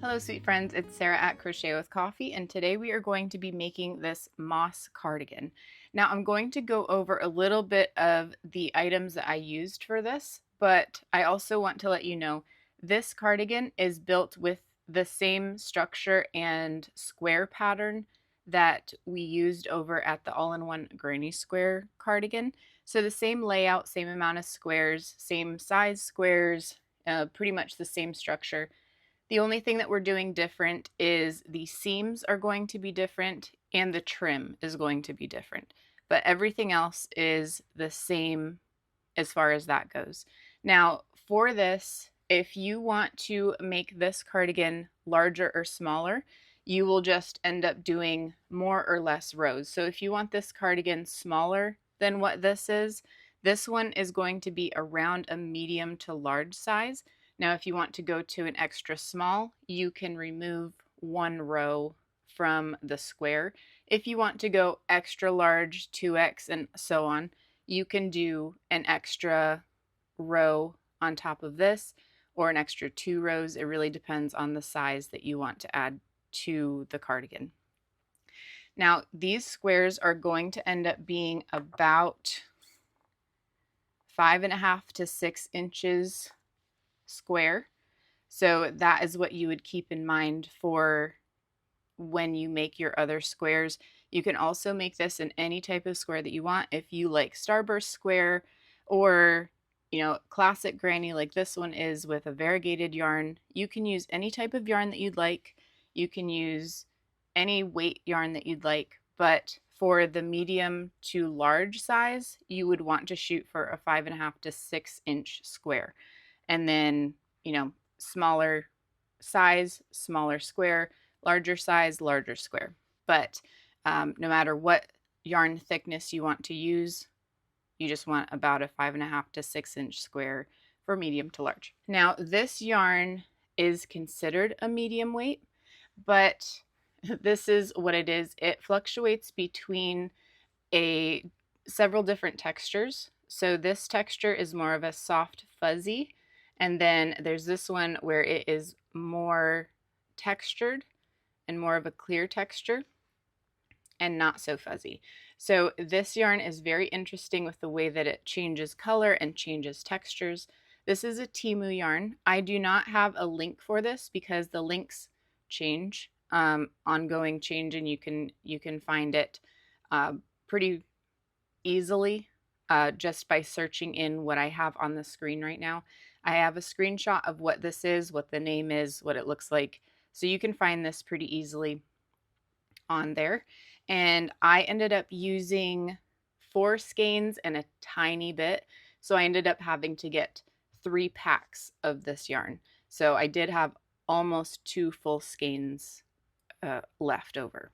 Hello sweet friends, it's Sarah at Crochet.With.Coffee, and today we are going to be making this moss cardigan. Now I'm going to go over a little bit of the items that I used for this, but I also want to let you know this cardigan is built with the same structure and square pattern that we used over at the all-in-one granny square cardigan. So the same layout, same amount of squares, same size squares, pretty much the same structure. The only thing that we're doing different is the seams are going to be different and the trim is going to be different. But everything else is the same as far as that goes. Now, for this, if you want to make this cardigan larger or smaller, you will just end up doing more or less rows. So if you want this cardigan smaller than what this one is going to be around a medium to large size. Now, if you want to go to an extra small, you can remove one row from the square. If you want to go extra large, 2x, and so on, you can do an extra row on top of this or an extra 2 rows. It really depends on the size that you want to add to the cardigan. Now, these squares are going to end up being about 5.5 to 6 inches square. So that is what you would keep in mind for when you make your other squares. You can also make this in any type of square that you want. If you like starburst square or classic granny like this one is with a variegated yarn, you can use any type of yarn that you'd like. You can use any weight yarn that you'd like, but for the medium to large size, you would want to shoot for a 5.5 to 6 inch square. And then, smaller size, smaller square, larger size, larger square. But no matter what yarn thickness you want to use, you just want about a 5.5 to 6 inch square for medium to large. Now, this yarn is considered a medium weight, but this is what it is. It fluctuates between several different textures. So this texture is more of a soft fuzzy, and then there's this one where it is more textured and more of a clear texture and not so fuzzy. So this yarn is very interesting with the way that it changes color and changes textures. This is a Temu yarn. I do not have a link for this because the links change, ongoing change, and you can find it pretty easily just by searching in what I have on the screen right now. I have a screenshot of what this is, what the name is, what it looks like. So you can find this pretty easily on there. And I ended up using 4 skeins and a tiny bit. So I ended up having to get 3 packs of this yarn. So I did have almost 2 full skeins left over.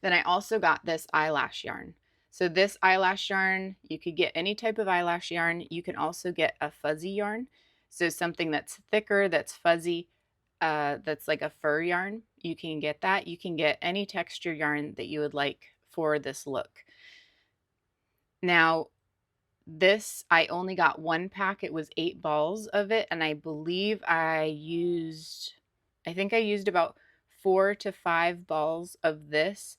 Then I also got this eyelash yarn. So this eyelash yarn, you could get any type of eyelash yarn. You can also get a fuzzy yarn. So something that's thicker, that's fuzzy, that's like a fur yarn. You can get that. You can get any texture yarn that you would like for this look. Now, this, I only got 1 pack. It was 8 balls of it. And I believe I used about 4 to 5 balls of this.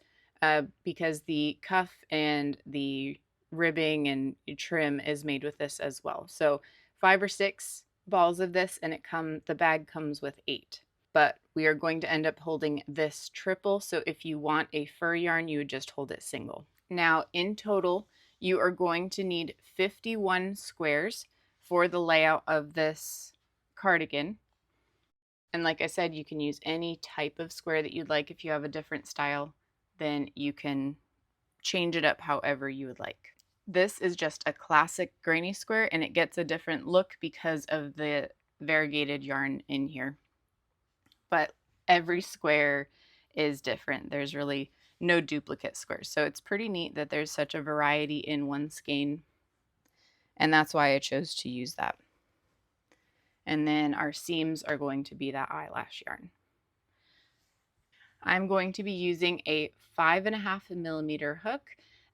Because the cuff and the ribbing and trim is made with this as well. So 5 or 6 balls of this, and the bag comes with 8. But we are going to end up holding this triple. So if you want a fur yarn, you would just hold it single. Now, in total, you are going to need 51 squares for the layout of this cardigan. And like I said, you can use any type of square that you'd like. If you have a different style, then you can change it up however you would like. This is just a classic granny square, and it gets a different look because of the variegated yarn in here. But every square is different. There's really no duplicate squares. So it's pretty neat that there's such a variety in one skein, and that's why I chose to use that. And then our seams are going to be that eyelash yarn. I'm going to be using a 5.5 millimeter hook.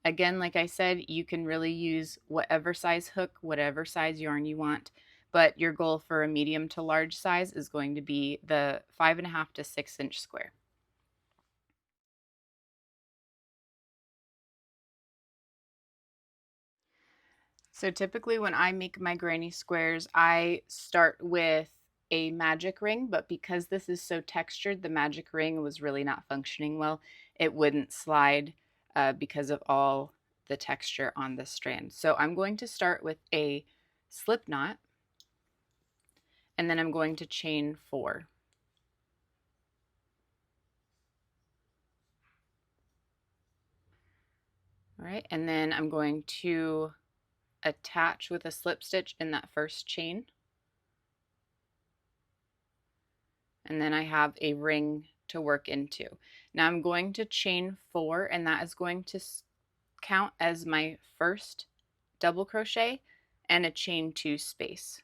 Again, like I said, you can really use whatever size hook, whatever size yarn you want, but your goal for a medium to large size is going to be the 5.5 to 6 inch square. So typically when I make my granny squares, I start with a magic ring, but because this is so textured, the magic ring was really not functioning well. It wouldn't slide because of all the texture on the strand. So I'm going to start with a slip knot, and then I'm going to chain 4. All right, and then I'm going to attach with a slip stitch in that first chain. And then I have a ring to work into. Now I'm going to chain 4, and that is going to count as my first double crochet and a chain 2 space.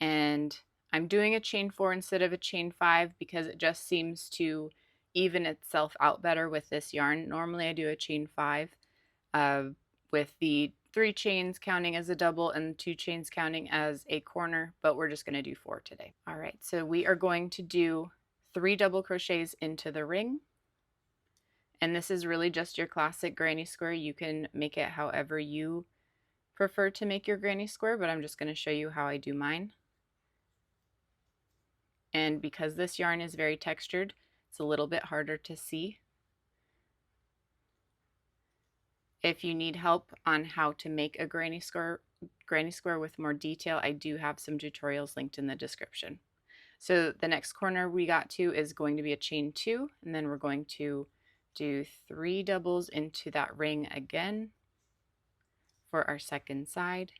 And I'm doing a chain 4 instead of a chain 5 because it just seems to even itself out better with this yarn. Normally I do a chain 5 with the 3 chains counting as a double and 2 chains counting as a corner, but we're just going to do 4 today. All right, so we are going to do 3 double crochets into the ring. And this is really just your classic granny square. You can make it however you prefer to make your granny square, but I'm just going to show you how I do mine. And because this yarn is very textured, it's a little bit harder to see. If you need help on how to make a granny square with more detail, I do have some tutorials linked in the description. So the next corner we got to is going to be a chain 2, and then we're going to do 3 doubles into that ring again for our second side.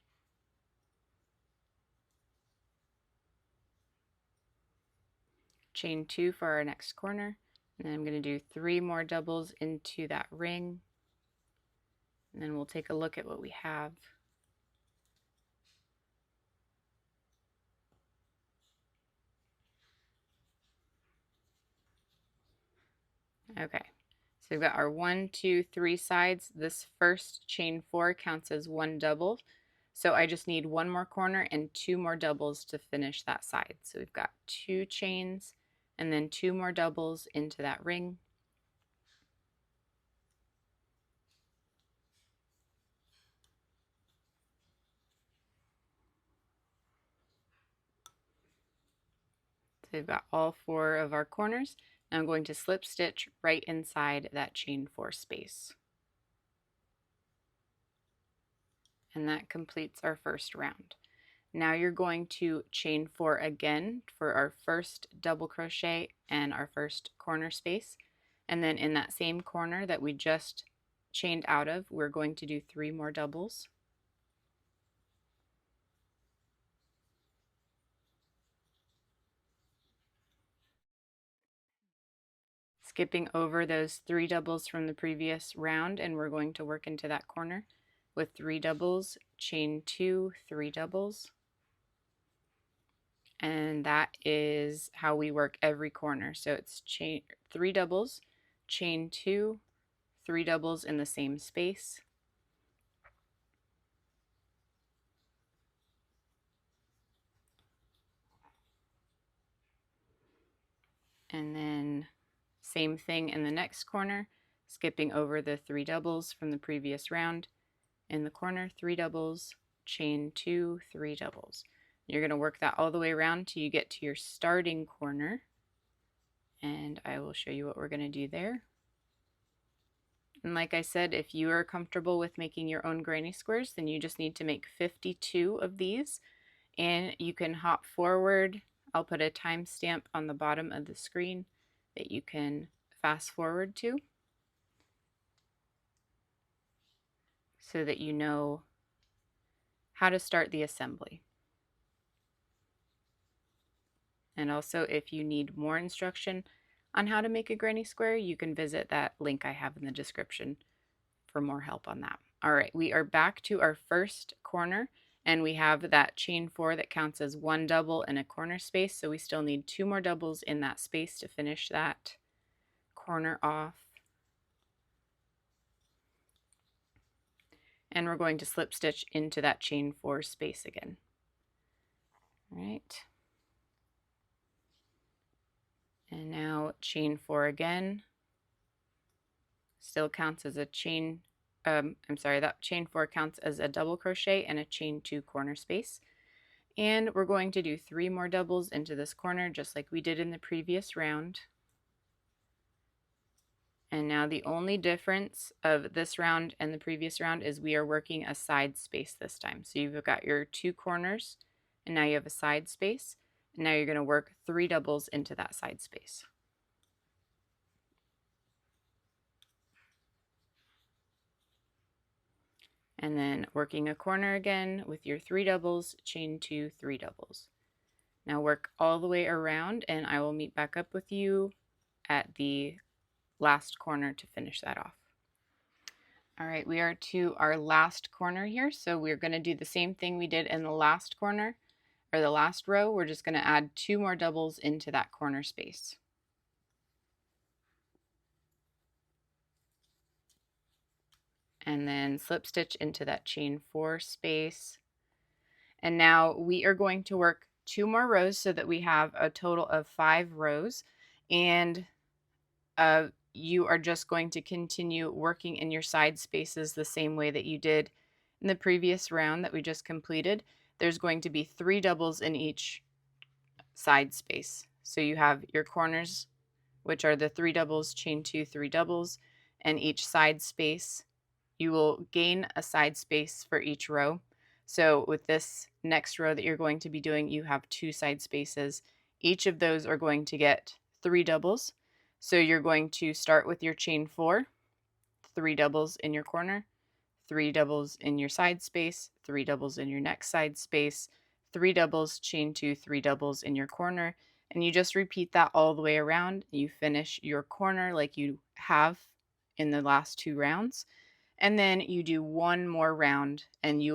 Chain 2 for our next corner, and then I'm going to do 3 more doubles into that ring, and then we'll take a look at what we have. Okay, so we've got our 1, 2, 3 sides. This first chain 4 counts as 1 double. So I just need 1 more corner and 2 more doubles to finish that side. So we've got 2 chains and then 2 more doubles into that ring. So we've got all 4 of our corners. Now I'm going to slip stitch right inside that chain 4 space. And that completes our first round. Now you're going to chain 4 again for our first double crochet and our first corner space. And then in that same corner that we just chained out of, we're going to do 3 more doubles. Skipping over those 3 doubles from the previous round, and we're going to work into that corner with 3 doubles, chain 2, 3 doubles. And that is how we work every corner. So it's chain 3 doubles, chain 2, 3 doubles in the same space. And then same thing in the next corner, skipping over the 3 doubles from the previous round. In the corner, 3 doubles, chain 2, 3 doubles. You're going to work that all the way around till you get to your starting corner, and I will show you what we're going to do there. And like I said, if you are comfortable with making your own granny squares, then you just need to make 52 of these, and you can hop forward. I'll put a timestamp on the bottom of the screen that you can fast forward to so that you know how to start the assembly. And also, if you need more instruction on how to make a granny square, you can visit that link I have in the description for more help on that. All right, we are back to our first corner, and we have that chain 4 that counts as 1 double in a corner space, so we still need 2 more doubles in that space to finish that corner off. And we're going to slip stitch into that chain 4 space again. All right. And now chain 4 again. Still counts as a chain, I'm sorry, that chain 4 counts as a double crochet and a chain 2 corner space. And we're going to do 3 more doubles into this corner just like we did in the previous round. And now the only difference of this round and the previous round is we are working a side space this time. So you've got your 2 corners and now you have a side space. And now you're going to work 3 doubles into that side space. And then working a corner again with your 3 doubles, chain 2, 3 doubles. Now work all the way around and I will meet back up with you at the last corner to finish that off. All right, we are to our last corner here, so we're going to do the same thing we did in the last corner, or the last row. We're just going to add 2 more doubles into that corner space. And then slip stitch into that chain 4 space. And now we are going to work 2 more rows so that we have a total of 5 rows. And you are just going to continue working in your side spaces the same way that you did in the previous round that we just completed. There's going to be 3 doubles in each side space. So you have your corners, which are the 3 doubles, chain 2, 3 doubles, and each side space you will gain a side space for each row. So with this next row that you're going to be doing, you have 2 side spaces. Each of those are going to get 3 doubles. So you're going to start with your chain 4, 3 doubles in your corner, 3 doubles in your side space, 3 doubles in your next side space, 3 doubles, chain 2, 3 doubles in your corner, and you just repeat that all the way around. You finish your corner like you have in the last 2 rounds. And then you do 1 more round and you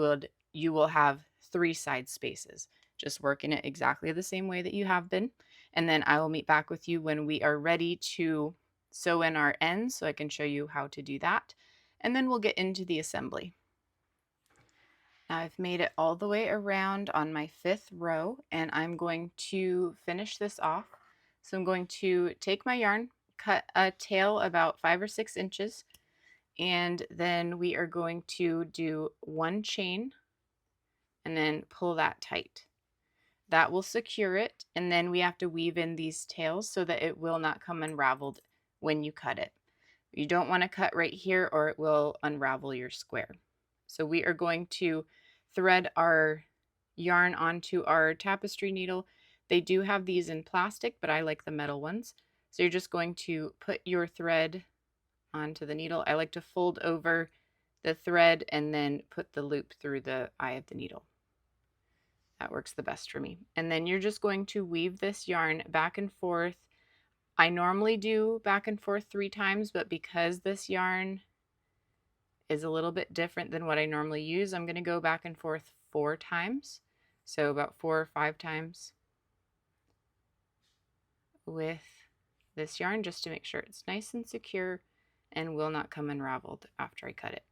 will have 3 side spaces. Just working it exactly the same way that you have been. And then I will meet back with you when we are ready to sew in our ends so I can show you how to do that. And then we'll get into the assembly. Now I've made it all the way around on my 5th row and I'm going to finish this off. So I'm going to take my yarn, cut a tail about 5 or 6 inches, and then we are going to do 1 chain and then pull that tight. That will secure it, and then we have to weave in these tails so that it will not come unraveled when you cut it. You don't want to cut right here or it will unravel your square. So we are going to thread our yarn onto our tapestry needle. They do have these in plastic, but I like the metal ones. So you're just going to put your thread onto the needle. I like to fold over the thread and then put the loop through the eye of the needle. That works the best for me. And then you're just going to weave this yarn back and forth. I normally do back and forth 3 times, but because this yarn is a little bit different than what I normally use, I'm going to go back and forth 4 times. So about 4 or 5 times with this yarn just to make sure it's nice and secure and will not come unraveled after I cut it.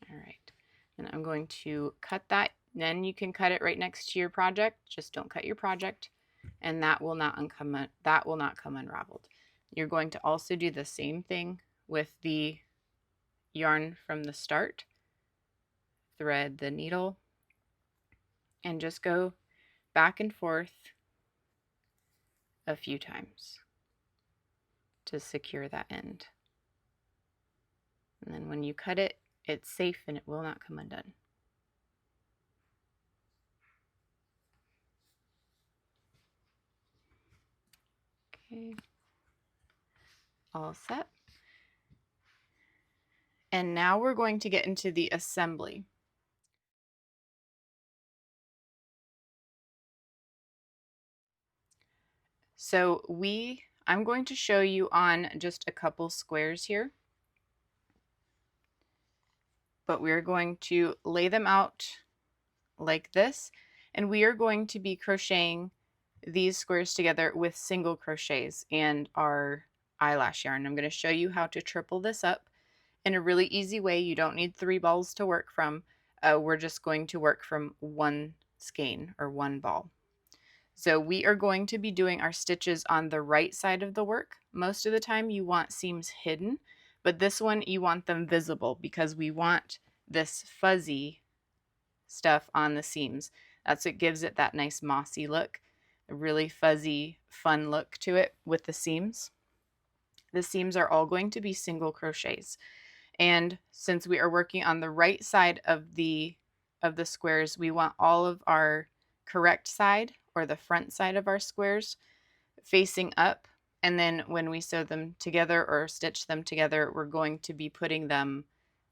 All right, and I'm going to cut that. Then you can cut it right next to your project. Just don't cut your project, and that will not come unraveled. You're going to also do the same thing with the yarn from the start. Thread the needle and just go back and forth a few times to secure that end. And then when you cut it, it's safe and it will not come undone. Okay, all set. And now we're going to get into the assembly. So I'm going to show you on just a couple squares here, but we're going to lay them out like this, and we are going to be crocheting these squares together with single crochets and our eyelash yarn. I'm going to show you how to triple this up in a really easy way. You don't need 3 balls to work from. we're just going to work from one skein or one ball. So we are going to be doing our stitches on the right side of the work. Most of the time you want seams hidden, but this one you want them visible because we want this fuzzy stuff on the seams. That's what gives it that nice mossy look, a really fuzzy, fun look to it with the seams. The seams are all going to be single crochets. And since we are working on the right side of the squares, we want all of our correct side or the front side of our squares facing up. And then when we sew them together or stitch them together, we're going to be putting them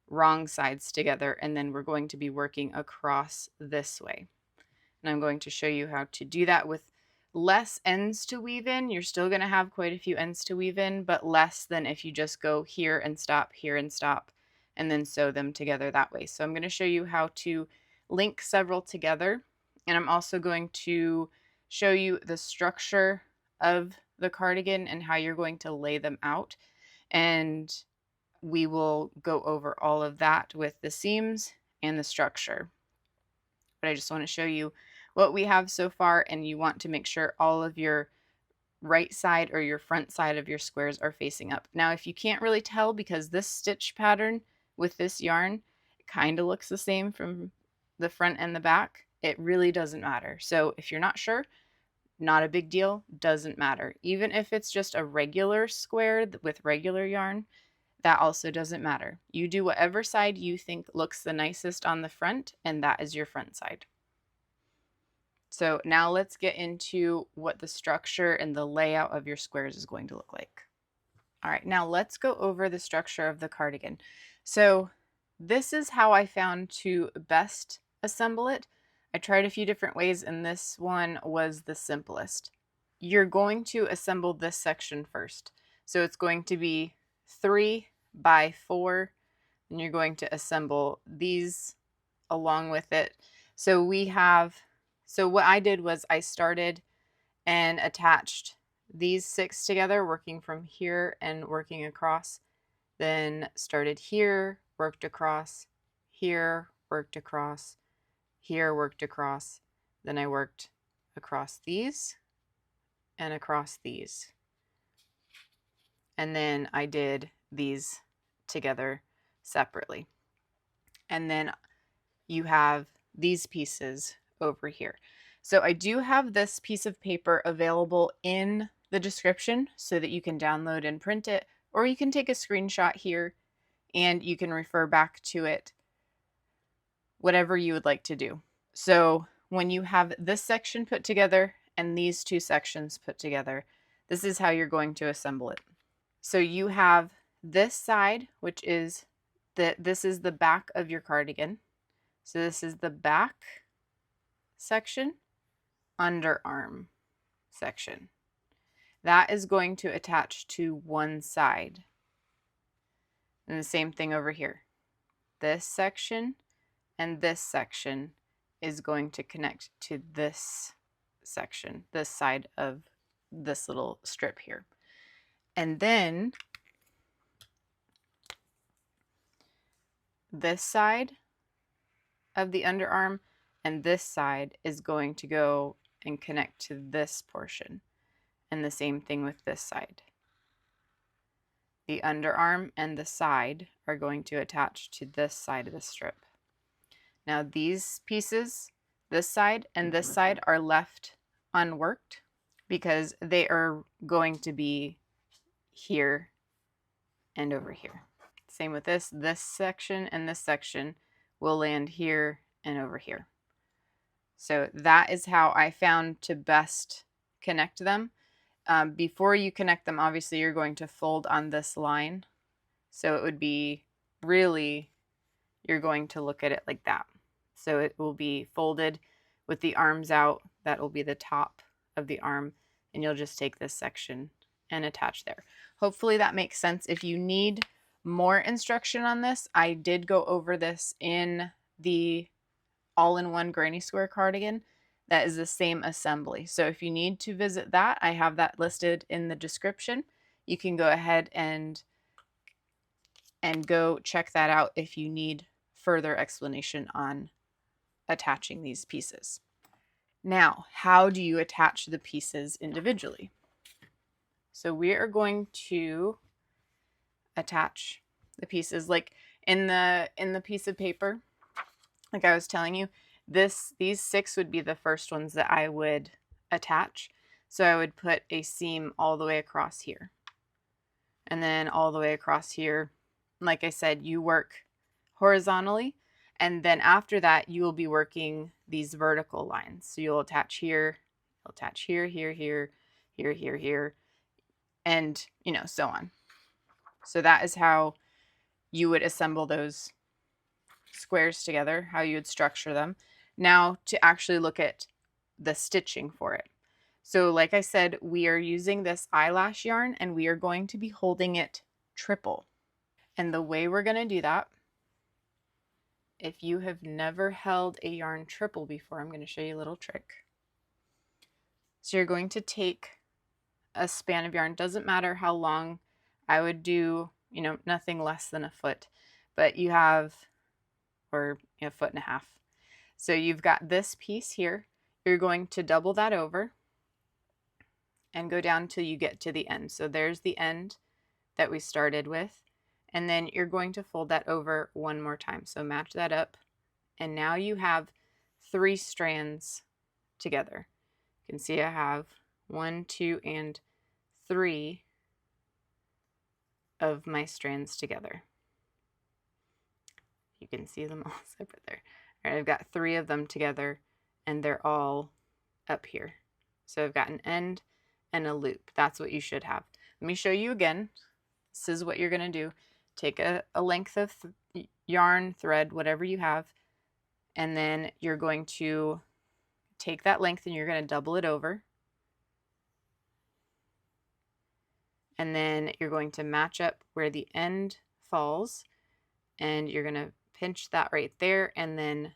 wrong sides together, and then we're going to be working across this way. And I'm going to show you how to do that with less ends to weave in. You're still going to have quite a few ends to weave in, but less than if you just go here and stop, and then sew them together that way. So I'm going to show you how to link several together, and I'm also going to show you the structure of the cardigan and how you're going to lay them out. And we will go over all of that with the seams and the structure. But I just want to show you what we have so far, and you want to make sure all of your right side or your front side of your squares are facing up. Now, if you can't really tell, because this stitch pattern with this yarn kind of looks the same from the front and the back, it really doesn't matter. So if you're not sure, not a big deal, doesn't matter. Even if it's just a regular square with regular yarn, that also doesn't matter. You do whatever side you think looks the nicest on the front, and that is your front side. So now let's get into what the structure and the layout of your squares is going to look like. All right, now let's go over the structure of the cardigan. So this is how I found to best assemble it. I tried a few different ways, and this one was the simplest. You're going to assemble this section first. So it's going to be 3 by 4, and you're going to assemble these along with it. So what I did was I started and attached these 6 together, working from here and working across. Then started here, worked across, here, worked across, here, worked across. Then I worked across these and across these. And then I did these together separately. And then you have these pieces over here. So I do have this piece of paper available in the description so that you can download and print it, or you can take a screenshot here and you can refer back to it, whatever you would like to do. So when you have this section put together and these 2 sections put together, this is how you're going to assemble it. So you have this side, which is this is the back of your cardigan. So this is the back section, underarm section. That is going to attach to one side. And the same thing over here. This section and this section is going to connect to this section, this side of this little strip here. And then this side of the underarm and this side is going to go and connect to this portion. And the same thing with this side. The underarm and the side are going to attach to this side of the strip. Now these pieces, this side and this side, are left unworked because they are going to be here and over here. Same with this section and this section will land here and over here. So that is how I found to best connect them. Before you connect them, obviously you're going to fold on this line. So it would be really, you're going to look at it like that. So it will be folded with the arms out. That will be the top of the arm. And you'll just take this section and attach there. Hopefully that makes sense. If you need more instruction on this, I did go over this in the all-in-one granny square cardigan. That is the same assembly. So if you need to visit that, I have that listed in the description. You can go ahead and go check that out if you need further explanation on attaching these pieces. Now, how do you attach the pieces individually? So we are going to attach the pieces like in the piece of paper, like I was telling you, these 6 would be the first ones that I would attach. So I would put a seam all the way across here, and then all the way across here. Like I said, you work horizontally, and then after that you will be working these vertical lines. So you'll attach here, here, here, here, here, here, here, and so on. So that is how you would assemble those squares together, how you would structure them. Now to actually look at the stitching for it. So like I said, we are using this eyelash yarn and we are going to be holding it triple. And the way we're going to do that, if you have never held a yarn triple before, I'm going to show you a little trick. So you're going to take a span of yarn, doesn't matter how long. I would do, nothing less than a foot, but you have, or a foot and a half. So you've got this piece here. You're going to double that over and go down till you get to the end. So there's the end that we started with. And then you're going to fold that over one more time. So match that up. And now you have 3 strands together. You can see I have 1, 2, and 3 of my strands together. You can see them all separate there. All right, I've got 3 of them together and they're all up here. So I've got an end and a loop. That's what you should have. Let me show you again. This is what you're going to do. Take a length of yarn, thread, whatever you have, and then you're going to take that length and you're going to double it over. And then you're going to match up where the end falls, and you're going to pinch that right there and then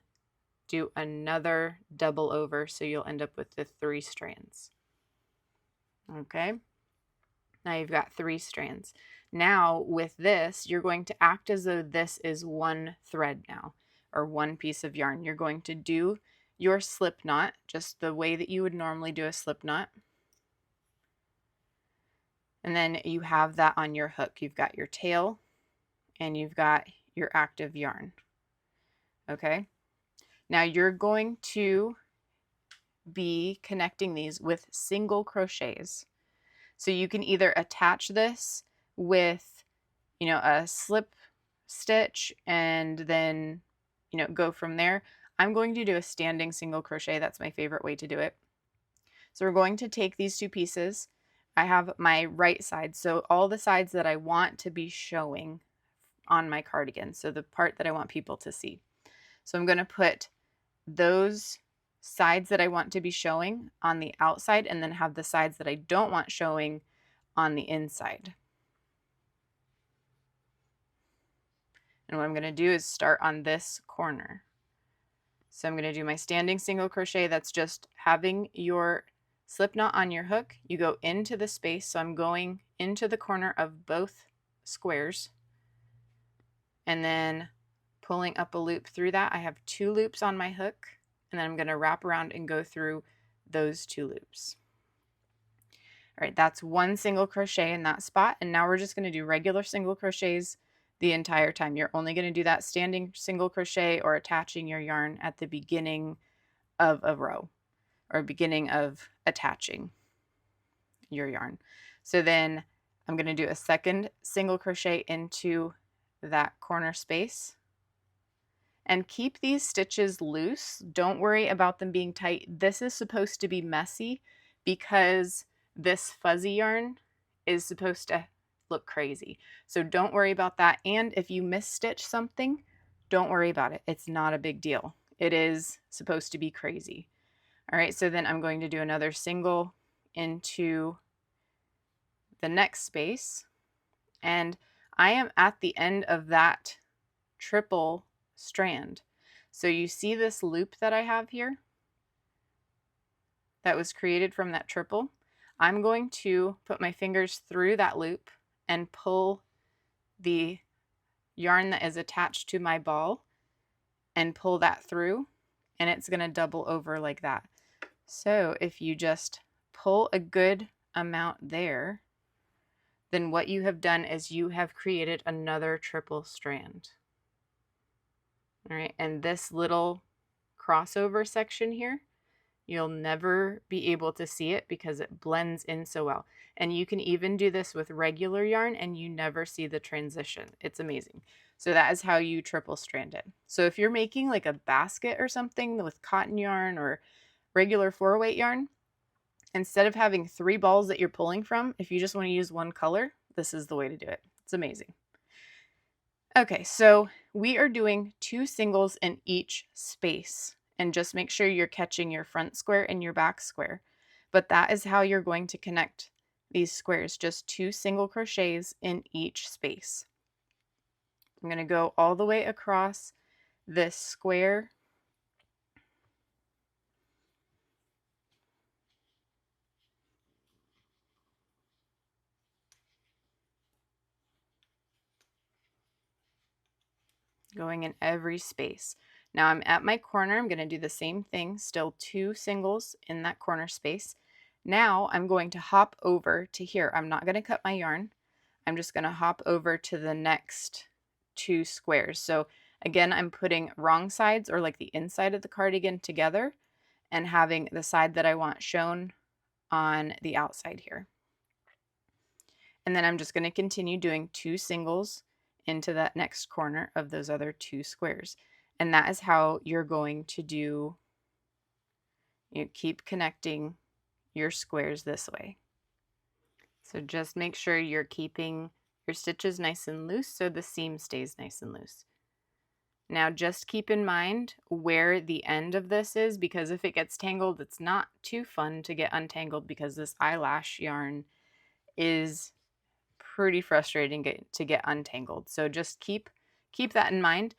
do another double over, so you'll end up with the 3 strands. Okay, now you've got 3 strands. Now with this, you're going to act as though this is one thread now, or one piece of yarn. You're going to do your slip knot just the way that you would normally do a slip knot. And then you have that on your hook. You've got your tail and you've got your active yarn. Okay, now you're going to be connecting these with single crochets. So you can either attach this with, a slip stitch and then, go from there. I'm going to do a standing single crochet. That's my favorite way to do it. So we're going to take these 2 pieces. I have my right side, so all the sides that I want to be showing on my cardigan, so the part that I want people to see. So I'm going to put those sides that I want to be showing on the outside and then have the sides that I don't want showing on the inside. And what I'm going to do is start on this corner. So I'm going to do my standing single crochet. That's just having your slip knot on your hook. You go into the space. So I'm going into the corner of both squares and then pulling up a loop through that. I have 2 loops on my hook, and then I'm going to wrap around and go through those 2 loops. All right, that's 1 single crochet in that spot. And now we're just going to do regular single crochets the entire time. You're only going to do that standing single crochet or attaching your yarn at the beginning of a row or beginning of attaching your yarn. So then I'm going to do a second single crochet into that corner space. And keep these stitches loose. Don't worry about them being tight. This is supposed to be messy because this fuzzy yarn is supposed to look crazy. So don't worry about that. And if you misstitch something, don't worry about it. It's not a big deal. It is supposed to be crazy. All right, so then I'm going to do another single into the next space. And I am at the end of that triple strand. So you see this loop that I have here that was created from that triple? I'm going to put my fingers through that loop and pull the yarn that is attached to my ball and pull that through, and it's going to double over like that. So if you just pull a good amount there, then what you have done is you have created another triple strand. All right, and this little crossover section here, you'll never be able to see it because it blends in so well. And you can even do this with regular yarn and you never see the transition. It's amazing. So that is how you triple strand it. So if you're making like a basket or something with cotton yarn or regular 4-weight yarn, instead of having 3 balls that you're pulling from, if you just want to use one color, this is the way to do it. It's amazing. Okay, so we are doing 2 singles in each space, and just make sure you're catching your front square and your back square. But that is how you're going to connect these squares, just 2 single crochets in each space. I'm going to go all the way across this square. Going in every space. Now I'm at my corner. I'm going to do the same thing, still 2 singles in that corner space. Now I'm going to hop over to here. I'm not going to cut my yarn. I'm just going to hop over to the next 2 squares. So again, I'm putting wrong sides, or like the inside of the cardigan, together and having the side that I want shown on the outside here. And then I'm just going to continue doing 2 singles into that next corner of those other 2 squares. And that is how you're going to do, you keep connecting your squares this way. So just make sure you're keeping your stitches nice and loose so the seam stays nice and loose. Now just keep in mind where the end of this is, because if it gets tangled, it's not too fun to get untangled, because this eyelash yarn is pretty frustrating to get untangled. So just keep that in mind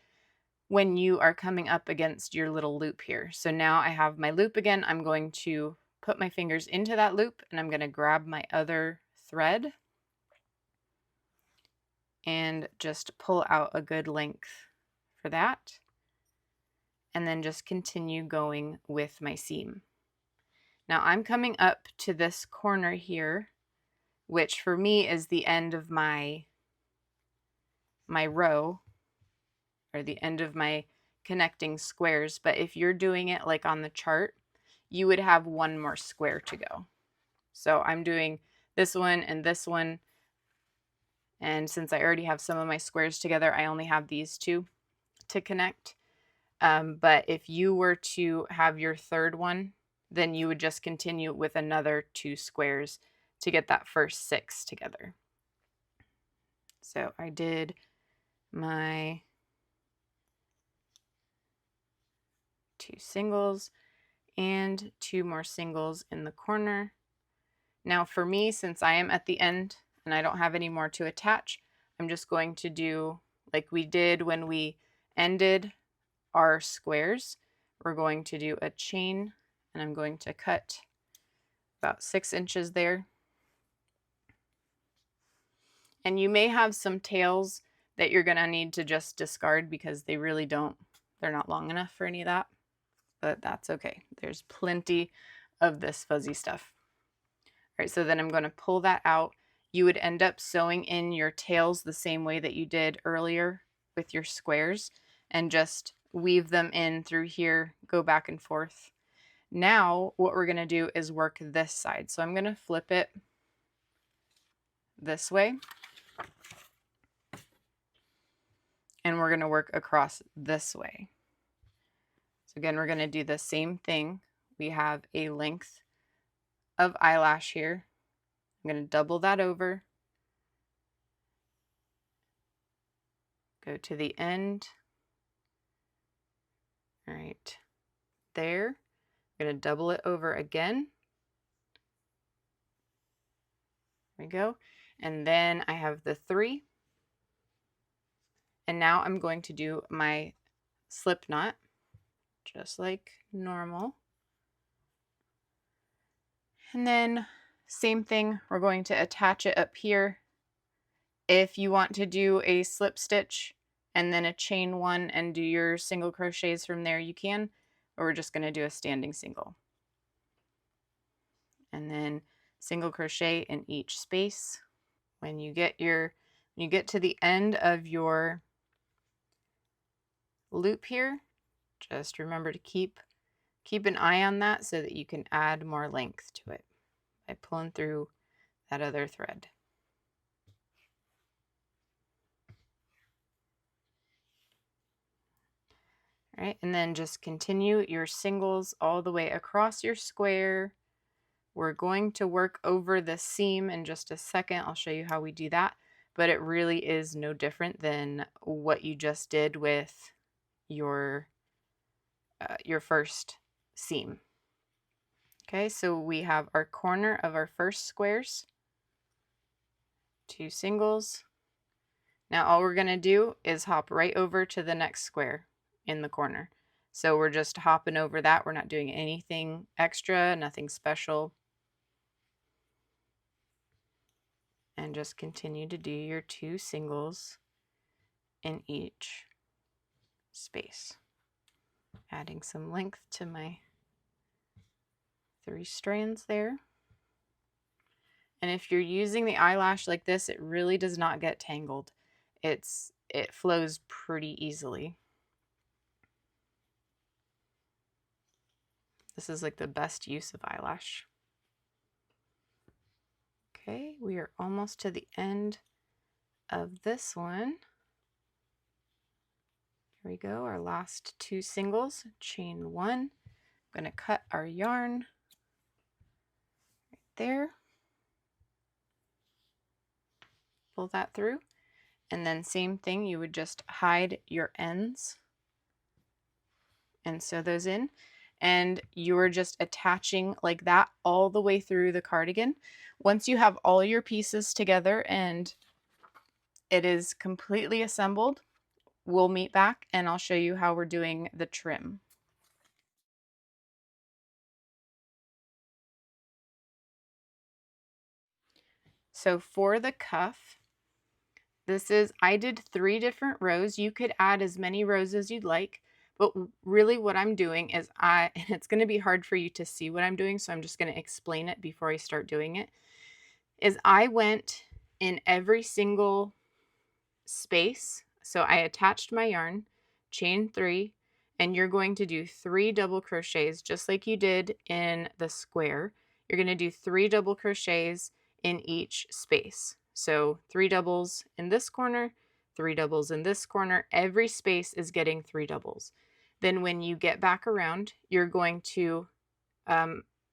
when you are coming up against your little loop here. So now I have my loop again. I'm going to put my fingers into that loop and I'm going to grab my other thread and just pull out a good length for that. And then just continue going with my seam. Now I'm coming up to this corner here, which for me is the end of my row, or the end of my connecting squares. But if you're doing it like on the chart, you would have 1 more square to go. So I'm doing this one and this one, and since I already have some of my squares together, I only have these 2 to connect. But if you were to have your third one, then you would just continue with another 2 squares to get that first 6 together. So I did my 2 singles and 2 more singles in the corner. Now for me, since I am at the end and I don't have any more to attach, I'm just going to do like we did when we ended our squares. We're going to do a chain, and I'm going to cut about 6 inches there. And you may have some tails that you're going to need to just discard because they really don't, they're not long enough for any of that, but that's okay. There's plenty of this fuzzy stuff. All right, so then I'm going to pull that out. You would end up sewing in your tails the same way that you did earlier with your squares, and just weave them in through here, go back and forth. Now what we're going to do is work this side. So I'm going to flip it this way, and we're going to work across this way. So again, we're going to do the same thing. We have a length of eyelash here. I'm going to double that over, go to the end, all right, there. I'm going to double it over again. There we go. And then I have the 3. And now I'm going to do my slip knot, just like normal. And then same thing, we're going to attach it up here. If you want to do a slip stitch and then a chain one and do your single crochets from there, you can, or we're just going to do a standing single. And then single crochet in each space. When you get to the end of your loop here, just remember to keep an eye on that so that you can add more length to it by pulling through that other thread. All right, and then just continue your singles all the way across your square. We're going to work over the seam in just a second. I'll show you how we do that, but it really is no different than what you just did with your first seam. Okay, so we have our corner of our first squares, 2 singles. Now all we're going to do is hop right over to the next square in the corner. So we're just hopping over that. We're not doing anything extra, nothing special. And just continue to do your 2 singles in each space. Adding some length to my 3 strands there. And if you're using the eyelash like this, it really does not get tangled. It flows pretty easily. This is like the best use of eyelash. Okay, we are almost to the end of this one. Here we go, our last 2 singles, chain 1. I'm going to cut our yarn right there. Pull that through. And then same thing, you would just hide your ends and sew those in. And you're just attaching like that all the way through the cardigan. Once you have all your pieces together and it is completely assembled, we'll meet back and I'll show you how we're doing the trim. So for the cuff, I did 3 different rows. You could add as many rows as you'd like, but really what I'm doing is and it's going to be hard for you to see what I'm doing, so I'm just going to explain it before I start doing it, is I went in every single space. So I attached my yarn, chain 3, and you're going to do 3 double crochets just like you did in the square. You're going to do 3 double crochets in each space. So 3 doubles in this corner, 3 doubles in this corner. Every space is getting 3 doubles. Then when you get back around, you're going to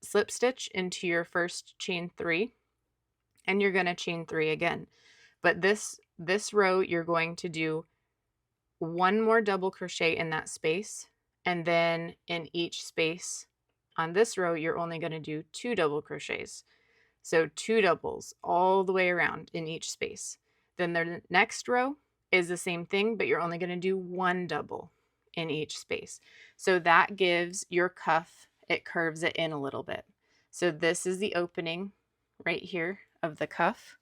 slip stitch into your first chain 3, and you're going to chain 3 again. But this row, you're going to do 1 more double crochet in that space, and then in each space on this row, you're only going to do 2 double crochets. So 2 doubles all the way around in each space. Then the next row is the same thing, but you're only going to do 1 double in each space. So that gives your cuff, it curves it in a little bit. So this is the opening right here of the cuff.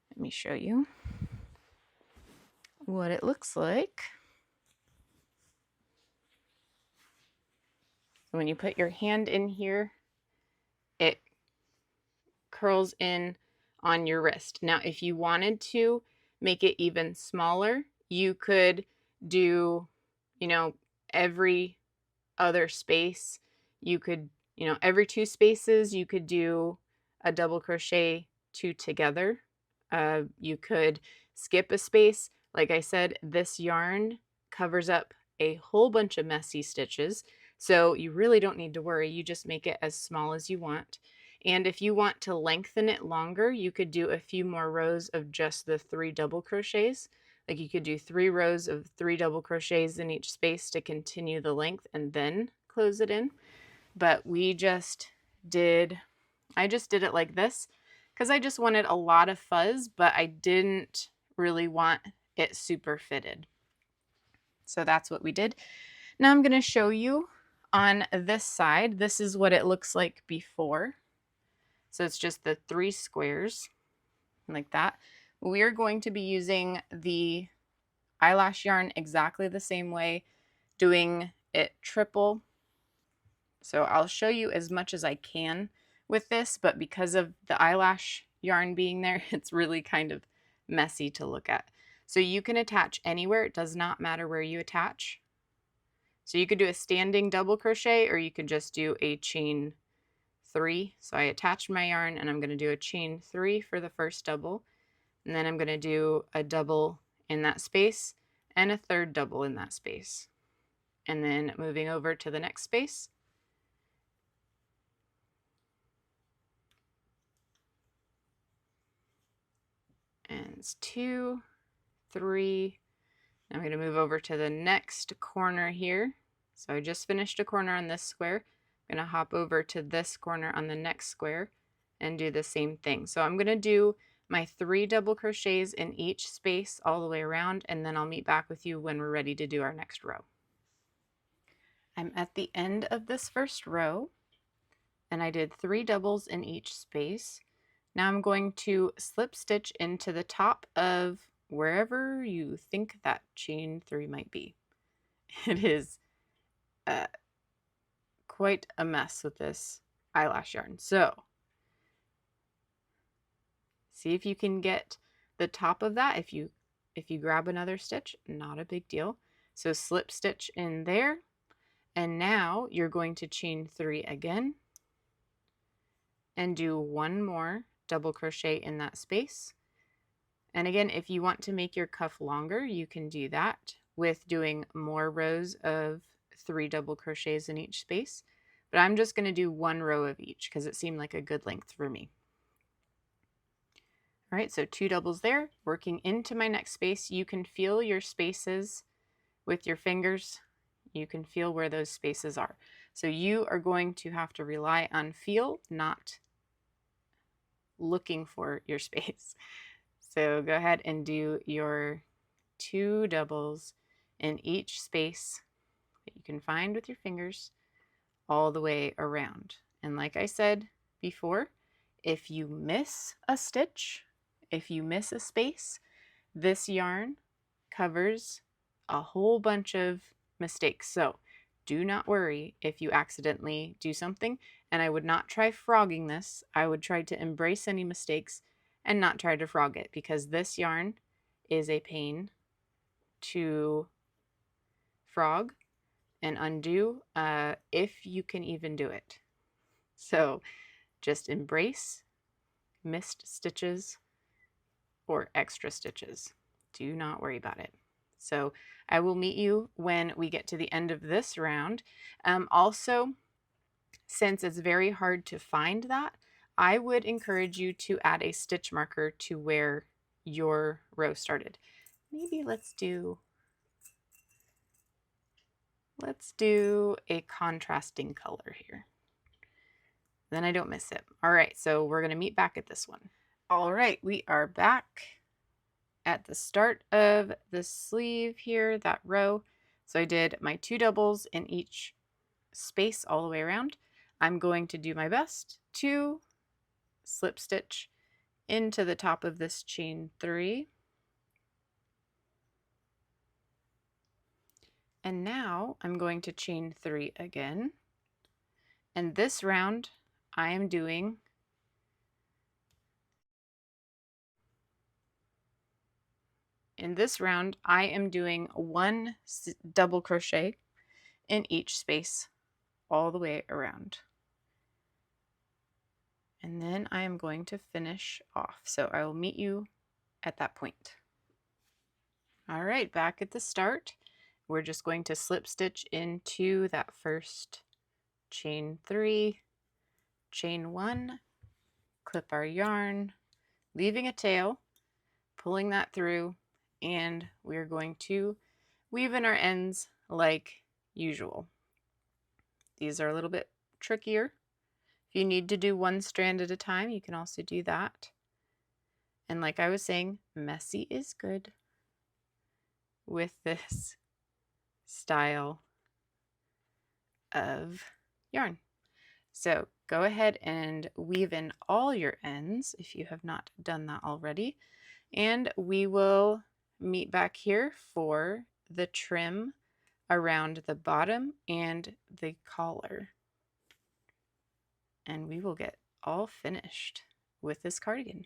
Let me show you what it looks like. When you put your hand in here, it curls in on your wrist. Now, if you wanted to make it even smaller, you could do, every other space. You could, every 2 spaces, you could do a double crochet 2 together. You could skip a space. Like I said, this yarn covers up a whole bunch of messy stitches, so you really don't need to worry. You just make it as small as you want. And if you want to lengthen it longer, you could do a few more rows of just the 3 double crochets. Like you could do 3 rows of 3 double crochets in each space to continue the length and then close it in. But I just did it like this because I just wanted a lot of fuzz, but I didn't really want it super fitted. So that's what we did. Now I'm going to show you on this side. This is what it looks like before. So it's just the 3 squares like that. We are going to be using the eyelash yarn exactly the same way, doing it triple. So I'll show you as much as I can with this, but because of the eyelash yarn being there, it's really kind of messy to look at. So you can attach anywhere. It does not matter where you attach. So you could do a standing double crochet, or you could just do a chain 3. So I attached my yarn and I'm going to do a chain 3 for the first double, and then I'm going to do a double in that space and a third double in that space, and then moving over to the next space, and it's 2, 3. I'm going to move over to the next corner here. So I just finished a corner on this square. I'm going to hop over to this corner on the next square and do the same thing. So I'm going to do my 3 double crochets in each space all the way around, and then I'll meet back with you when we're ready to do our next row. I'm at the end of this first row, and I did 3 doubles in each space. Now I'm going to slip stitch into the top of wherever you think that chain 3 might be. It is quite a mess with this eyelash yarn. So see if you can get the top of that. If you grab another stitch, not a big deal. So slip stitch in there, and now you're going to chain 3 again and do 1 more double crochet in that space. And again, if you want to make your cuff longer, you can do that with doing more rows of 3 double crochets in each space. But I'm just going to do 1 row of each because it seemed like a good length for me. All right, so 2 doubles there. Working into my next space, you can feel your spaces with your fingers. You can feel where those spaces are. So you are going to have to rely on feel, not looking for your space. So go ahead and do your 2 doubles in each space that you can find with your fingers all the way around. And like I said before, if you miss a stitch, if you miss a space, this yarn covers a whole bunch of mistakes. So do not worry if you accidentally do something, and I would not try frogging this. I would try to embrace any mistakes and not try to frog it, because this yarn is a pain to frog and undo if you can even do it. So just embrace missed stitches or extra stitches. Do not worry about it. So I will meet you when we get to the end of this round. Also, since it's very hard to find that, I would encourage you to add a stitch marker to where your row started. Maybe let's do a contrasting color here. Then I don't miss it. All right, so we're going to meet back at this one. All right, we are back at the start of the sleeve here, that row. So I did my 2 doubles in each space all the way around. I'm going to do my best to slip stitch into the top of this chain 3. And now I'm going to chain 3 again. And this round I am doing one double crochet in each space all the way around. And then I am going to finish off. So I will meet you at that point. All right, back at the start, we're just going to slip stitch into that first chain 3, chain 1, clip our yarn, leaving a tail, pulling that through, and we're going to weave in our ends like usual. These are a little bit trickier. If you need to do one strand at a time, you can also do that. And like I was saying, messy is good with this style of yarn. So go ahead and weave in all your ends if you have not done that already, and we will meet back here for the trim around the bottom and the collar. And we will get all finished with this cardigan.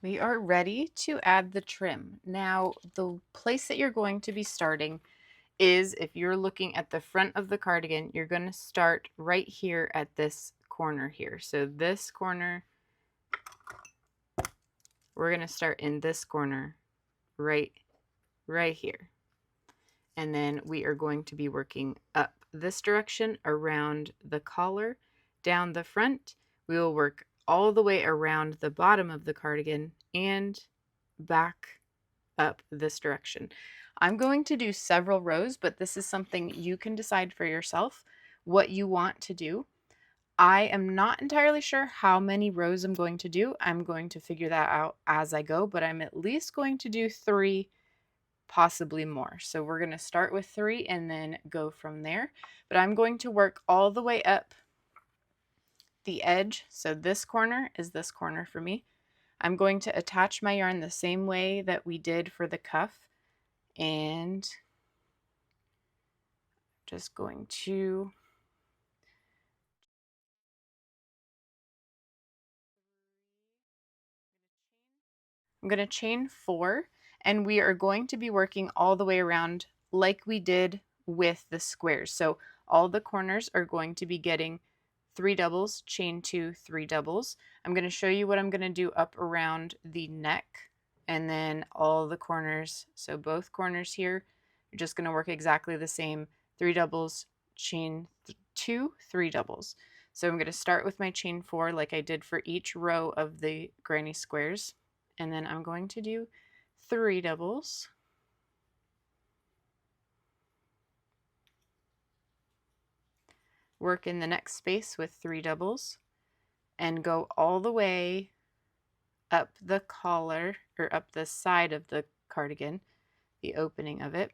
We are ready to add the trim. Now, the place that you're going to be starting is, if you're looking at the front of the cardigan, you're going to start right here at this corner here. So this corner, we're going to start in this corner right here. And then we are going to be working up this direction around the collar, down the front. We will work all the way around the bottom of the cardigan and back up this direction. I'm going to do several rows, but this is something you can decide for yourself what you want to do. I am not entirely sure how many rows I'm going to do. I'm going to figure that out as I go, but I'm at least going to do 3, possibly more. So we're going to start with 3 and then go from there. But I'm going to work all the way up the edge. So this corner is this corner for me. I'm going to attach my yarn the same way that we did for the cuff, and just going to I'm going to chain 4, and we are going to be working all the way around like we did with the squares. So all the corners are going to be getting 3 doubles, chain 2, 3 doubles. I'm going to show you what I'm going to do up around the neck, and then all the corners. So both corners here, you're just going to work exactly the same, 3 doubles, chain 2, 3 doubles. So I'm going to start with my chain 4 like I did for each row of the granny squares, and then I'm going to do 3 doubles. Work in the next space with 3 doubles and go all the way up the collar, or up the side of the cardigan, the opening of it.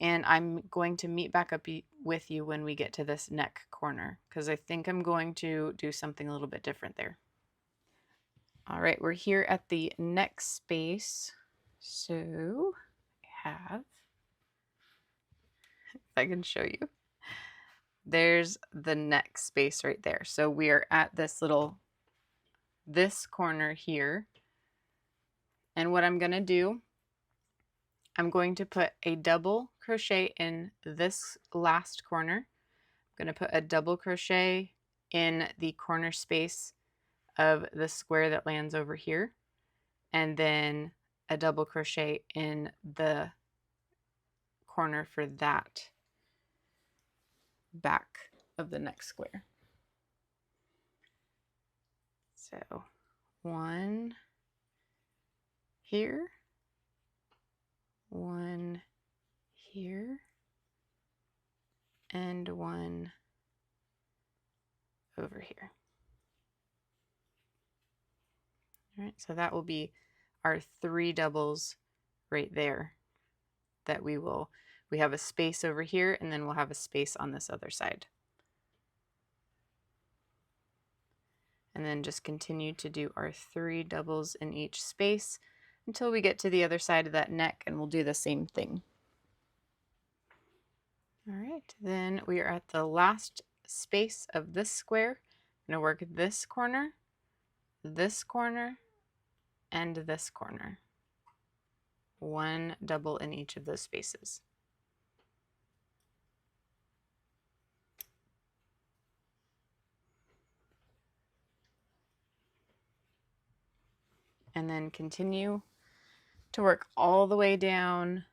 And I'm going to meet back up with you when we get to this neck corner, because I think I'm going to do something a little bit different there. All right, we're here at the neck space. So I have, if I can show you, there's the neck space right there. So we are at this corner here. And what I'm going to do, I'm going to put a double crochet in this last corner. I'm going to put a double crochet in the corner space of the square that lands over here, and then a double crochet in the corner for that back of the next square. So 1 here, 1 here, and 1 over here. All right, so that will be our 3 doubles right there that we have a space over here, and then we'll have a space on this other side. And then just continue to do our 3 doubles in each space until we get to the other side of that neck, and we'll do the same thing. All right, then we are at the last space of this square. I'm going to work this corner, and this corner. 1 double in each of those spaces. And then continue to work all the way down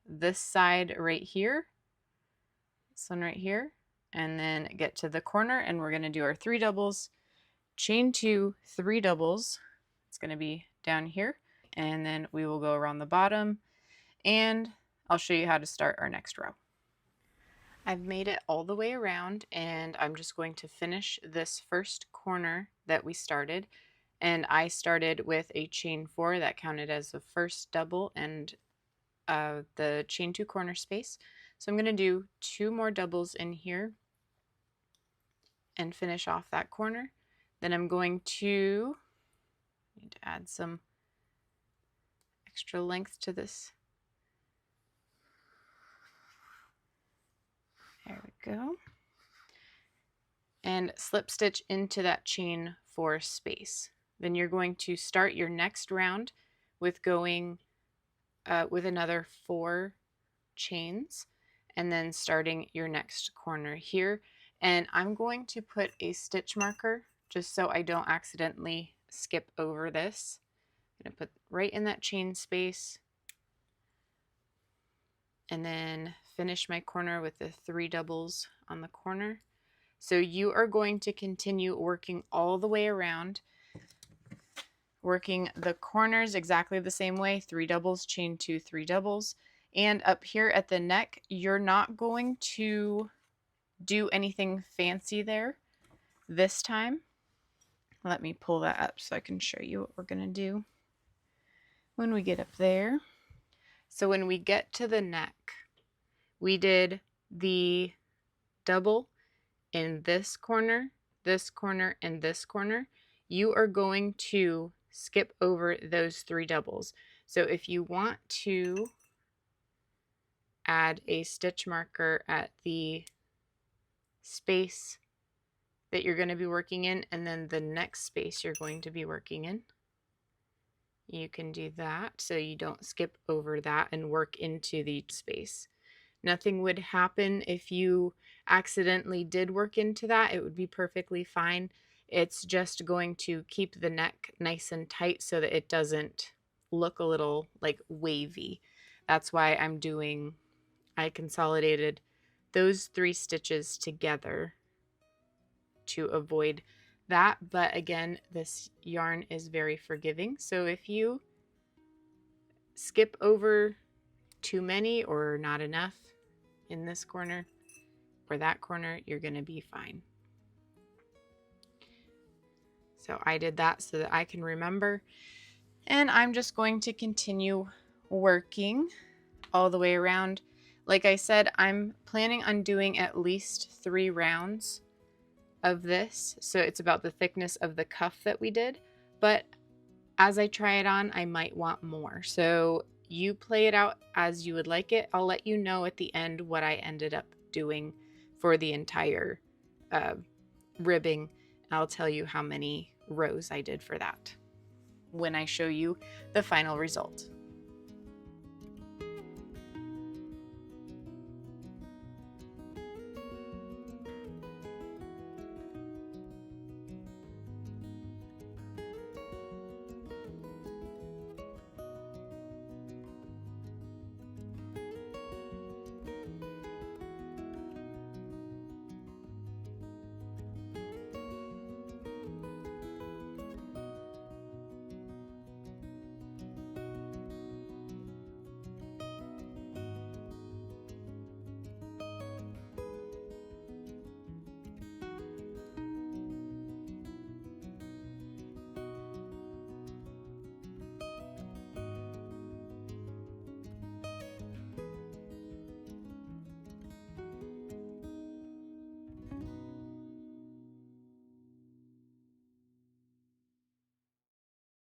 this side right here, this one right here, and then get to the corner, and we're going to do our 3 doubles, chain 2, 3 doubles. It's going to be down here, and then we will go around the bottom, and I'll show you how to start our next row. I've made it all the way around, and I'm just going to finish this first corner that we started. And I started with a chain 4 that counted as the first double and the chain 2 corner space. So I'm going to do 2 more doubles in here, and finish off that corner. Then I'm going to need to add some extra length to this. There we go. And slip stitch into that chain 4 space. Then you're going to start your next round with going with another 4 chains, and then starting your next corner here. And I'm going to put a stitch marker just so I don't accidentally skip over this. I'm going to put right in that chain space, and then finish my corner with the 3 doubles on the corner. So you are going to continue working all the way around, working the corners exactly the same way, 3 doubles, chain 2, 3 doubles. And up here at the neck, you're not going to do anything fancy there this time. Let me pull that up so I can show you what we're going to do when we get up there. So when we get to the neck, we did the double in this corner, and this corner. You are going to skip over those 3 doubles. So if you want to add a stitch marker at the space that you're going to be working in, and then the next space you're going to be working in, you can do that so you don't skip over that and work into the space. Nothing would happen if you accidentally did work into that. It would be perfectly fine. It's just going to keep the neck nice and tight so that it doesn't look a little like wavy. That's why I consolidated those 3 stitches together to avoid that. But again, this yarn is very forgiving. So if you skip over too many or not enough in this corner or that corner, you're going to be fine. So I did that so that I can remember, and I'm just going to continue working all the way around. Like I said, I'm planning on doing at least 3 rounds of this, so it's about the thickness of the cuff that we did, but as I try it on, I might want more. So you play it out as you would like it. I'll let you know at the end what I ended up doing for the entire ribbing. I'll tell you how many rows I did for that when I show you the final result.